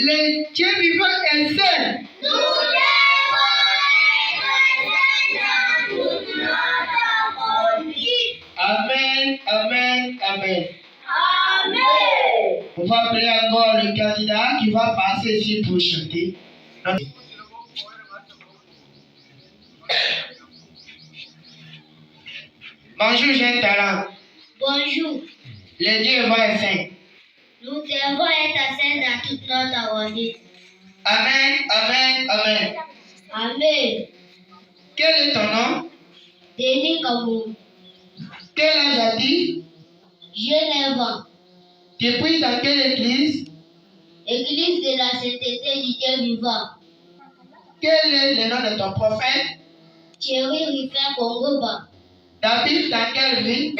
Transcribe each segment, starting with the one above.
Le Dieu vivant est saint. Nous devons être saints dans toute notre conduite. Amen, amen, amen. Amen. On va appeler encore le candidat qui va passer ici pour chanter. Bonjour, j'ai un talent. Bonjour. Le Dieu vivant est saint. Nous devons être saints dans toute notre conduite. Amen, amen, amen. Amen. Quel est ton nom? Denis Kaboum. Quel âge as-tu? J'ai 9 ans. Tu pries dans quelle église? Église de la sainteté du Dieu vivant. Quel est le nom de ton prophète? Thierry Rifin Kongoba. T'habites dans quelle ville?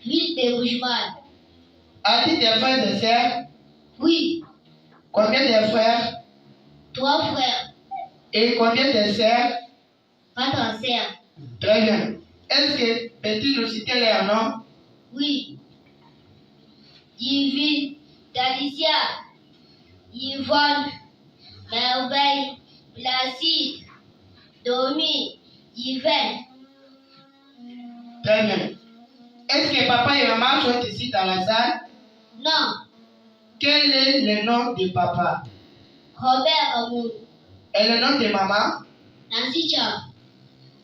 Ville de Boujmal. As-tu des frères et sœurs? Oui. Combien de frères? 3 frères. Et combien de sœurs? 4 sœurs. Très bien. Est-ce que peux-tu nous citer leurs noms? Oui. Divine, Dalicia, Yvonne, Merveille, Placide, Domi, Yvain. Très bien. Est-ce que papa et maman sont ici dans la salle? Non. Quel est le nom de papa? Robert Amour. Et le nom de maman? Nancy Cham.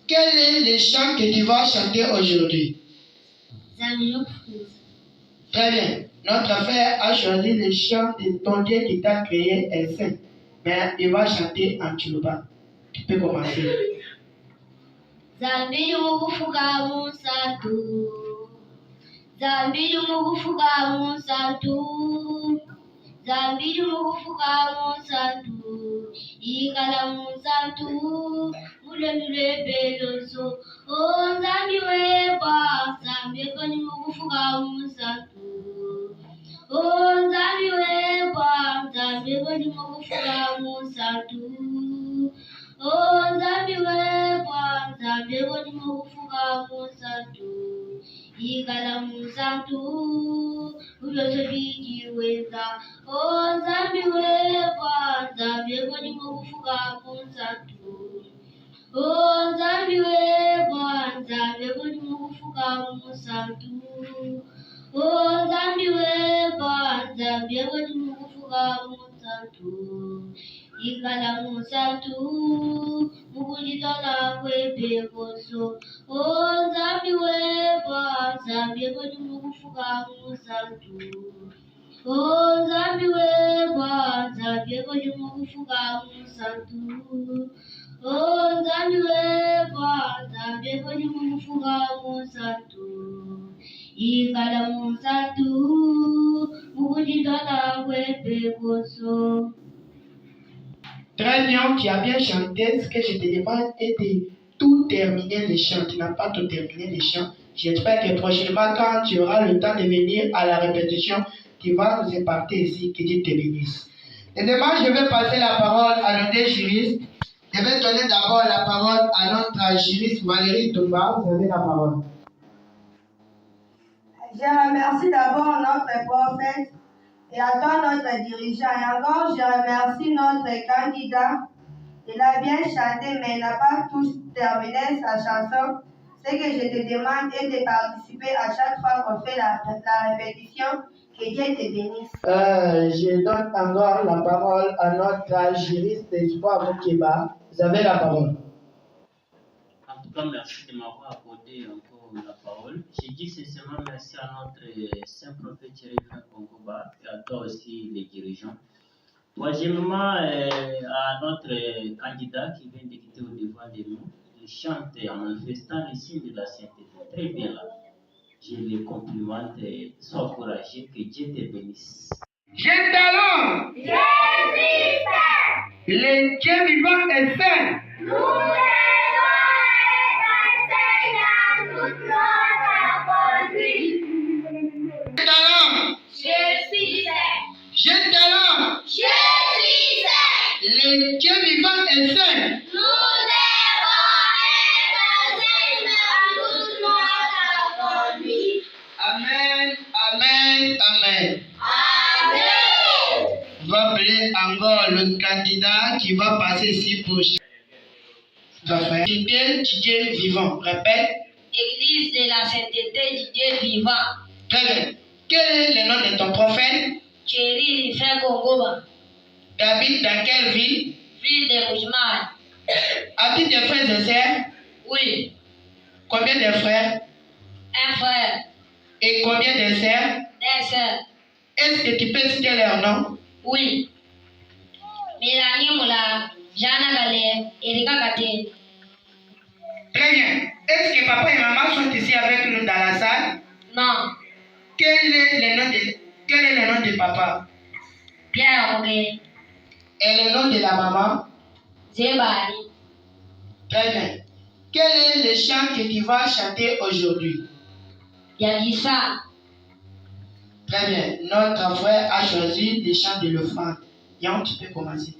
Quel est le chant que tu vas chanter aujourd'hui? Zamilou Fous. Très bien. Notre frère a choisi le chant de ton Dieu qui t'a créé est saint. Mais il va chanter en Tchouba. Tu peux commencer. Zamilou Fuga Moussatu. Zamilou Fuga Moussatu. Zamilou Fuga Moussatu. Ikala Moussatu. Moulele Beloso. Oh, Zamiweba. Zamilou Fuga Moussatu. Oh, Zamiweba. Zamilou Fuga Moussatu. Oh, Zamiweba. Zamilou Fuga Moussatu. Ikala Moussatu. Uyosobijiweza. Oh, Zamiweba. Zamilou Fuga Moussatu. Oh, Zamiweba. Zamilou Fuga Moussatu. Oh, Zamiweba. Zamilou Fuga Moussatu. Ikala Moussatu. Mugulitola Kwebe Koso. Oh, Zamiweba. Zamilou Fuga Moussatu. Oh, Zamiweba. Zamilou Fuga Moussatu. Oh, Zamiweba. Zamilou Fuga Moussatu. Ikala Moussatu. Mugulitola Kwebe Koso. Très bien, tu as bien chanté. Ce que je te demande est de tout terminer le chant. Tu n'as pas tout terminé le chant. J'espère que prochainement, quand tu auras le temps de venir à la répétition, tu vas nous imparter ici. Que Dieu te bénisse. Et demain, je vais passer la parole à notre juriste. Je vais donner d'abord la parole à notre juriste Valérie Tomba. Vous avez la parole. Je remercie d'abord notre prophète et à toi notre dirigeant. Et encore, je remercie notre candidat. Il a bien chanté, mais il n'a pas tout terminé sa chanson. Ce que je te demande est de participer à chaque fois qu'on fait la répétition. Que Dieu te bénisse. Je donne encore la parole à notre juriste Espoir Moukeba. Vous avez la parole. En tout cas, merci de m'avoir accordé encore la parole. Je dis sincèrement merci à notre saint prophète Thierry Kongoba et à toi aussi les dirigeants. Troisièmement, à notre candidat qui vient de quitter au devant de nous, il chante en manifestant les signes de la sainteté. Très bien là. Je les complimente, sois courageux, que Dieu te bénisse. J'ai talent. Jésus saint. Le Dieu vivant est saint. Nous devons être saints dans toute notre conduite. J'ai talent. Je suis saint. J'ai talent. Je suis saint. Le Dieu vivant est saint. Nous devons être saints dans toute notre conduite. Amen, amen, amen. Amen. On va appeler rappelle encore le candidat qui va passer ici pour Didier vivant. Répète. Église de la sainteté du Dieu vivant. Très bien. Quel est le nom de ton prophète? Thierry Rifin Congoba. Tu habites dans quelle ville? Ville de Rougemar. As-tu des frères et sœurs? Oui. Combien de frères? Un frère. Et combien de sœurs? Deux sœurs. Est-ce que tu peux citer leur nom? Oui. Mélanie Moula, Jana Galère, Erika Kate. Très bien. Est-ce que papa et maman sont ici avec nous dans la salle? Non. Quel est le nom de papa? Pierre Roguet. Et le nom de la maman? Zébani. Très bien. Quel est le chant que tu vas chanter aujourd'hui? Yagissa. Très bien. Notre frère a choisi le chant de l'offrande. Yann, tu peux commencer.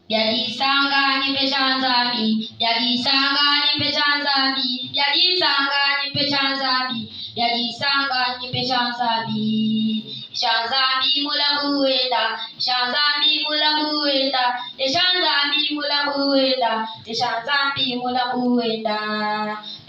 Yadisanga ni peshanzami, Yadisanga ni peshanzami, Yadisanga ni peshanzami, Yadisanga ni peshanzami. Shanzami mulamuenda, Shanzami mulamuenda, Shanzami mulamuenda, Shanzami mulamuenda.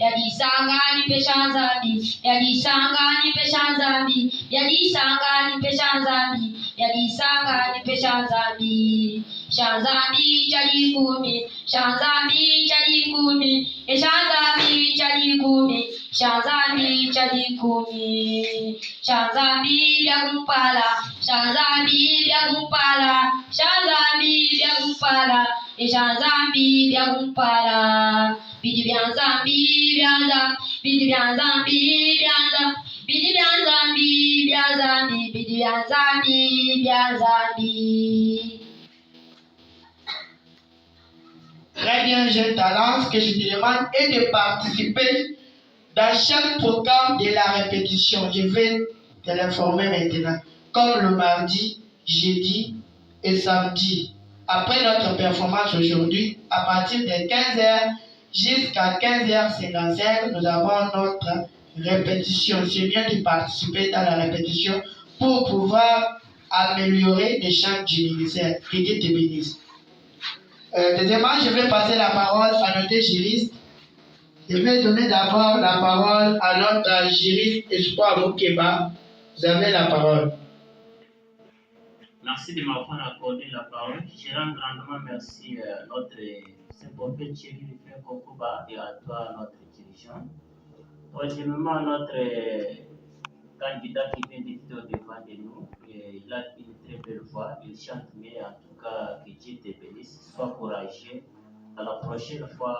Yadisanga ni peshanzami, Yadisanga ni peshanzami, Yadisanga ni peshanzami, Yadisanga ni peshanzami. Shanzami chalikumi, Shanzami chalikumi, Shanzami chalikumi, Shanzami chalikumi. Shanzami byagumpala, Shanzami byagumpala, Shanzami byagumpala, Shanzami byagumpala. Bidi byanzambi byanza, bidi byanzambi byanza, bidi byanzambi byanzambi, bidi byanzambi byanzambi. Très bien, jeune talent. Ce que je te demande est de participer dans chaque programme de la répétition. Je vais te l'informer maintenant. Comme le mardi, jeudi et samedi. Après notre performance aujourd'hui, à partir de 15h jusqu'à 15h55, nous avons notre répétition. C'est bien de participer dans la répétition pour pouvoir améliorer les chants du ministère. Que Dieu te bénisse. Deuxièmement, je vais passer la parole à notre juriste. Je vais donner d'abord la parole à notre juriste Espoir Moukeba. Vous avez la parole. Merci de m'avoir accordé la parole. Je rends grandement merci à notre Saint-Prophète Thierry Rifin Congoba et à toi, notre dirigeant. Troisièmement, notre candidat qui vient d'être au devant de nous. Il a une très belle voix, il chante, mais en tout cas, que Dieu te bénisse, sois courageux. À la prochaine fois,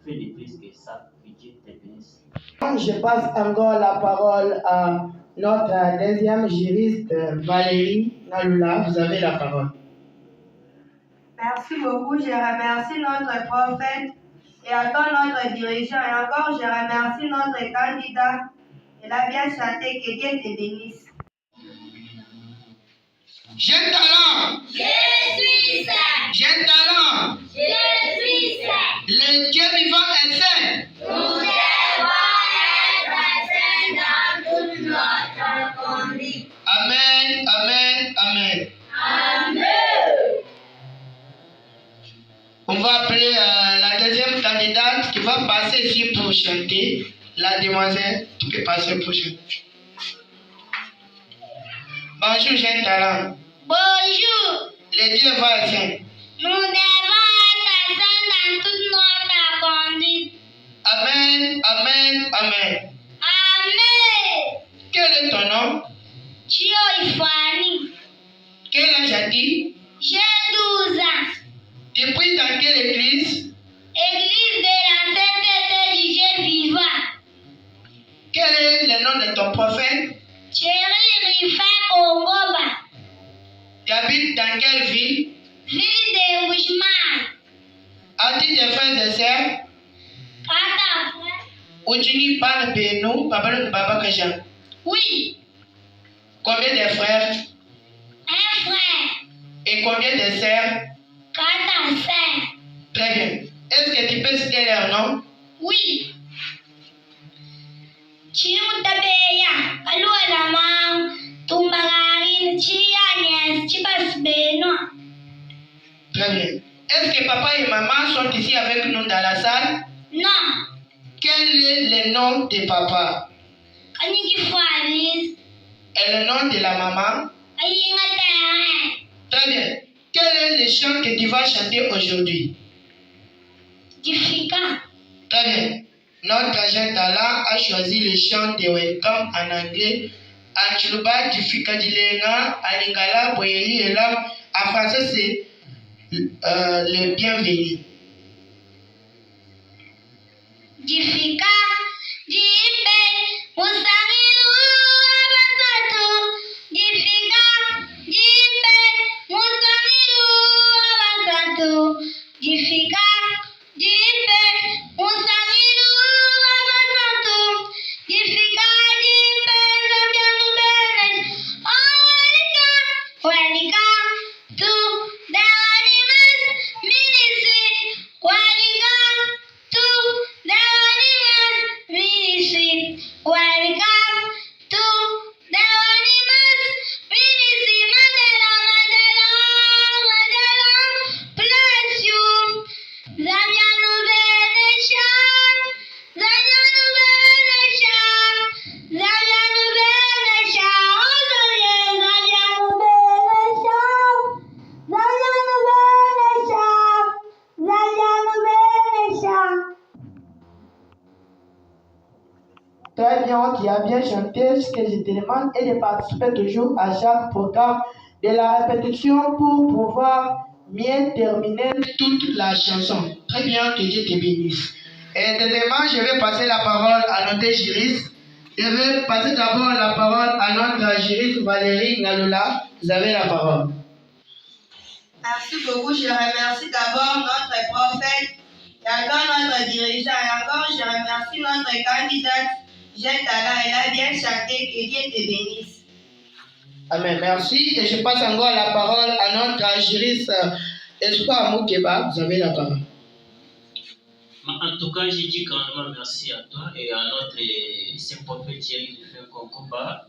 fais de plus que ça, que Dieu te bénisse. Je passe encore la parole à notre deuxième juriste, Valérie Nalula. Vous avez la parole. Merci beaucoup. Je remercie notre prophète et encore notre dirigeant. Et encore, je remercie notre candidat. Il a bien chanté. Que Dieu te bénisse. Jeune talent. Je suis saint. Jeune talent. Je suis saint. Le Dieu vivant est saint. Nous devons être saints dans toute notre conduite. Amen, amen, amen. Amen. On va appeler la deuxième candidate qui va passer ici pour chanter. La demoiselle qui peut passer pour chanter. Bonjour, jeune talent. Bonjour. Le Dieu va être saint. Nous devons être saints dans toute notre conduite. Amen, amen, amen. Amen. Quel est ton nom? Chio Ifani. Quel âge as-tu? J'ai 12 ans. Tu pries dans quelle église? Église de la sainteté du Dieu vivant. Quel est le nom de ton prophète? Thierry Rifin Congoba. Tu habites dans quelle ville? Ville de Rougemar. As-tu des frères et sœurs? 4 frères. Ujini parle de nous, Papa Kajan. Oui. Combien de frères? Un frère. Et combien de sœurs? 4 sœurs. Très bien. Est-ce que tu peux citer leur nom? Oui. Chiu Tabeya. Alou Alama. Tumbagarine, Chiagnès, Chibas Benoît. Très bien. Est-ce que papa et maman sont ici avec nous dans la salle? Non. Quel est le nom de papa? Kaniki Foualis. Et le nom de la maman? Ayinga Terrain. Très bien. Quel est le chant que tu vas chanter aujourd'hui? Difika. Très bien. Notre agent talent a choisi le chant de Welcome en anglais. En Chiluba, Difika Dilenga, en Lingala, Boyeli et là, en français, c'est le bienvenu. Difika. Jipe. Musangilu. Abasato. Difika. Jipe. Musangilu. Abasato. Difika. Jipe. Musangilu. Abasato. Difika. Jipe. Zabianu Benes. Welcome to the Animals Ministry. Welcome to the Animals Ministry. Welcome to the Animals Ministry. Mandela, Mandela, Mandela, bless you. Zamianu Benesha, Zamianu Benesha, Zamianu Benesha, Zamianu Benesha, Zamianu Benesha, Zamianu Benesha. Très bien, tu as bien chanté. Ce que je te demande est de participer toujours à chaque programme de la répétition pour pouvoir mieux terminer toute la chanson. Très bien, que Dieu te bénisse. Et deuxièmement, je vais passer la parole à notre juriste. Je vais passer d'abord la parole à notre juriste Valérie Ngalola. Vous avez la parole. Merci beaucoup. Je remercie d'abord notre prophète, et encore notre dirigeant, et encore je remercie notre candidate, Jeanne Talent. Elle a bien chanté. Que Dieu te bénisse. Amen. Merci. Et je passe encore la parole à notre juriste Espoir Moukeba. Vous avez la parole. En tout cas, je dis grandement merci à toi et à notre Saint-Prophète Thierry de Concoba.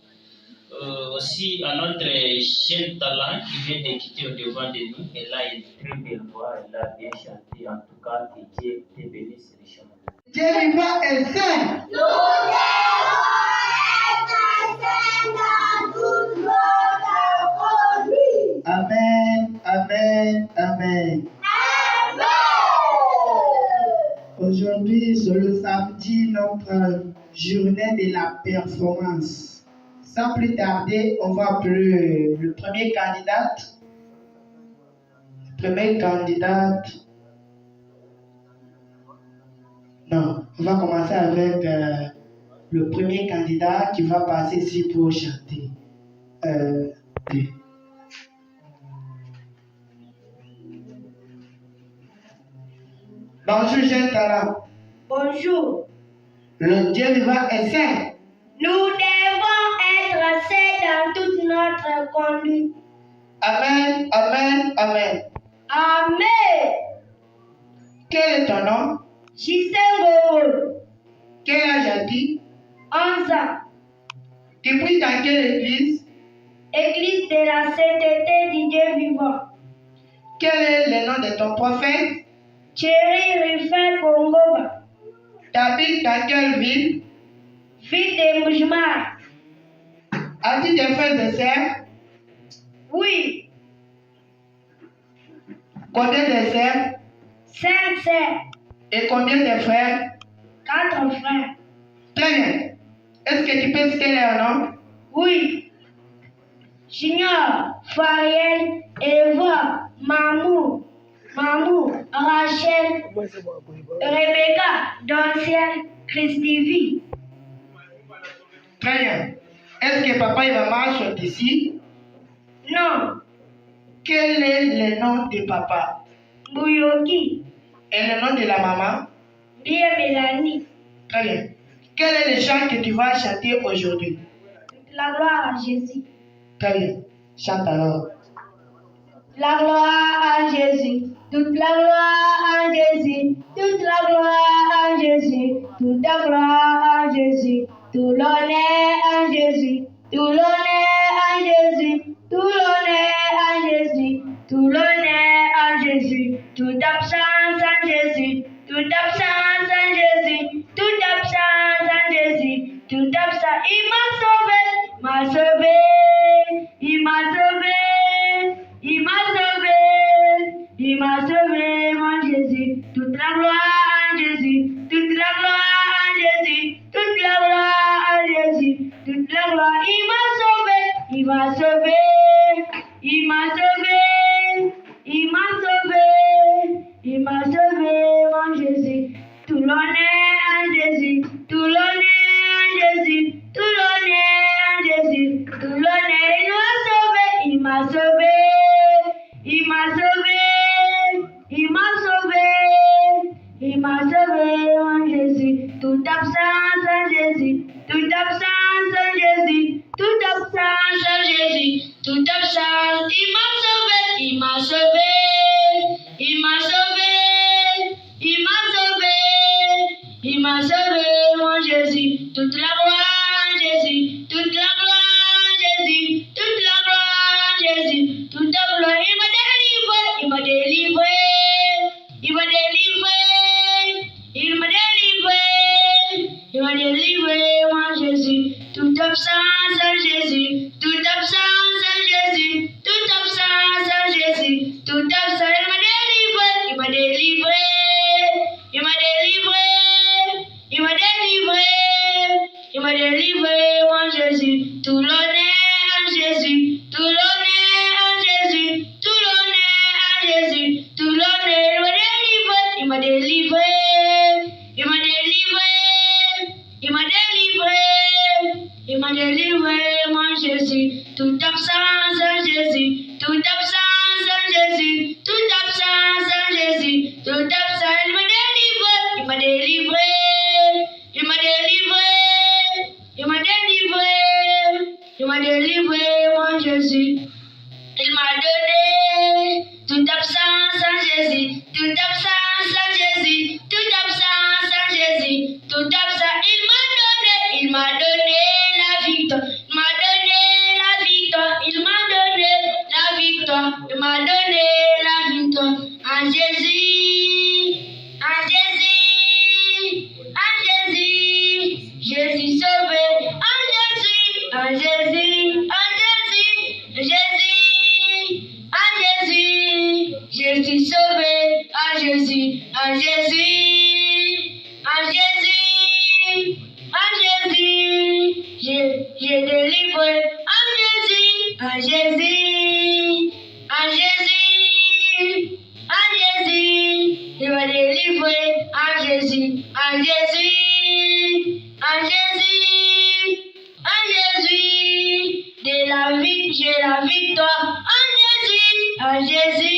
Aussi à notre jeune talent qui vient de quitter au devant de nous. Elle a une très belle voix, elle a bien chanté. En tout cas, que Dieu te bénisse les chemins. Dieu vivant est saint. Nous devons être saints dans toute notre conduite. Amen, amen, amen. Amen. Aujourd'hui, c'est le samedi, notre journée de la performance. Sans plus tarder, on va appeler le premier candidat. Non, on va commencer avec le premier candidat qui va passer ici pour chanter. Bonjour, jeune talent. Bonjour. Le Dieu vivant est saint. Nous devons être saints dans toute notre conduite. Amen, amen, amen. Amen. Quel est ton nom? Chisengo. Quel âge as-tu? 11 ans. Tu pries dans quelle église? Église de la sainteté du Dieu vivant. Quel est le nom de ton prophète? Thierry Rifel Congoba. Tu habites dans quelle ville? Ville de Moujmar. As-tu des frères et sœurs? Oui. Combien de sœurs? 5 sœurs. Et combien de frères? 4 frères. Très bien. Est-ce que tu peux citer leur nom? Oui. Junior, Fariel, Eva, Mamou, Rachel, Rebecca, Donciel, Christivie. Très bien. Est-ce que papa et maman sont ici? Non. Quel est le nom de papa? Bouyoki, Et le nom de la maman? Bien Mélanie. Très bien. Quel est le chant que tu vas chanter aujourd'hui? La gloire à Jésus. Très bien. Chante alors. La gloire à Jésus. Toute la gloire à Jésus. Toute la gloire à Jésus. Toute la gloire à Jésus. Tout l'honneur à Jésus. Tout l'honneur à toute absence en Jésus, toute absence en Jésus, toute absence en Jésus, toute absence. Il m'a sauvé, il m'a sauvé, il m'a sauvé, il m'a sauvé, mon Jésus. Toute la gloire en Jésus, toute la gloire en Jésus, toute la gloire en Jésus, toute la gloire. Il m'a sauvé, il m'a sauvé, il m'a sauvé, il m'a sauvé, il m'a sauvé, mon Jésus. Tout l'honneur en Jésus, tout l'honneur en Jésus, tout l'honneur en Jésus, tout l'honneur. Il m'a sauvé, il m'a sauvé, il m'a sauvé, il m'a sauvé, mon Jésus. Toute absence en Jésus, toute absence en Jésus, toute absence en Jésus, toute absence. Il m'a sauvé, il m'a sauvé, il m'a sauvé, il m'a sauvé, il m'a sauvé, mon Jésus. Toute la gloire en Jésus, toute la gloire en Jésus, toute la gloire en Jésus, toute la gloire. Il m'a délivré, il m'a délivré, il m'a délivré, il m'a délivré, il m'a délivré, mon Jésus. Toute absence en Jésus, toute absence en Jésus, toute absence en Jésus, toute absence. Il m'a délivré, il m'a délivré, il m'a délivré, il m'a délivré, mon Jésus. Tout l'honneur en Jésus, tout l'honneur en Jésus, tout l'honneur en Jésus, tout l'honneur. Il m'a délivré, il m'a délivré, il m'a délivré, il m'a délivré, mon Jésus. Toute absence en Jésus, toute absence en Jésus, toute absence en Jésus, toute absence. Il m'a délivré, il m'a délivré, il m'a délivré, il m'a délivré, mon Jésus. Il m'a donné toute absence en Jésus, toute absence en Jésus, toute absence en Jésus, toute absence. Il m'a donné la victoire, il m'a donné la victoire, il m'a donné la victoire, il m'a donné la victoire en Jésus, en Jésus, en Jésus, Jésus sauvé, en Jésus, en Jésus, en Jésus, Jésus, en Jésus, Jésus sauvé, en Jésus, en Jésus, en Jésus, en Jésus, j'ai délivré, en Jésus, en Jésus, en Jésus, en Jésus, il m'a délivré, en Jésus, en Jésus, en Jésus, en Jésus, de la vie, j'ai la victoire, en Jésus, en Jésus.